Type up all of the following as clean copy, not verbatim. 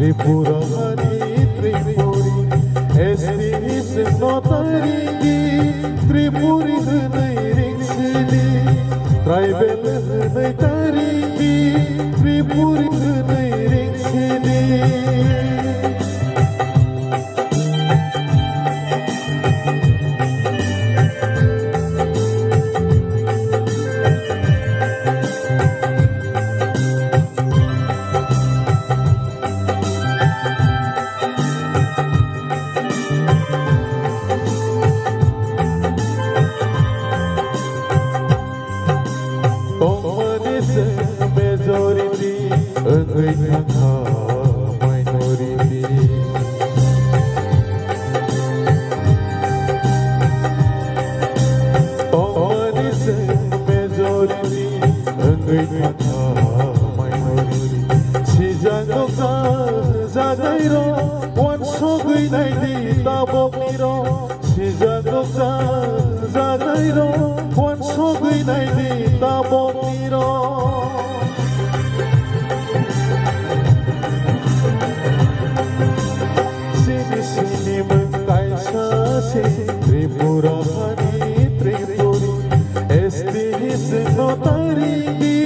Tripurahari Tripuri Estis notarigi Tripuri hânăi ringsidi Traibel hânăi tarigi Tripuri hânăi ringsidi Majority, întâi ta minority. Omanii sunt majority, întâi ta minority. Și jangoksa jagairo, one sogui nai di tabokiro. Și jangoksa jagairo, one sogui nai di tabokiro. Sini mengkai sasi Tripurahari Tripuri Estis notarigi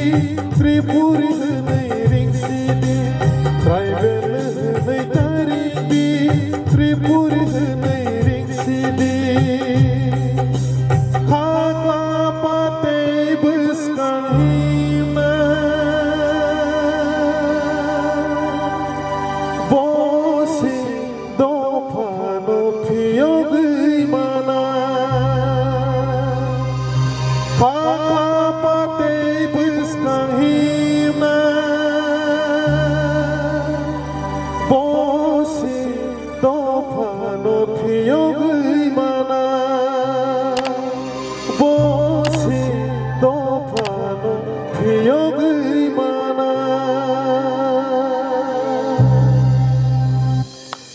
Tripuri hânăi ringsidi Traibel hânăi tarigi Tripuri hânăi ringsidi Haka patei băscan himna Vosi Dopano piyogui mana Haka patei băscan himna Vosi Dopano piyogui mana Vosi Dopano piyogui mana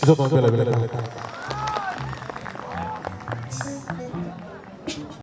Jom bela-bela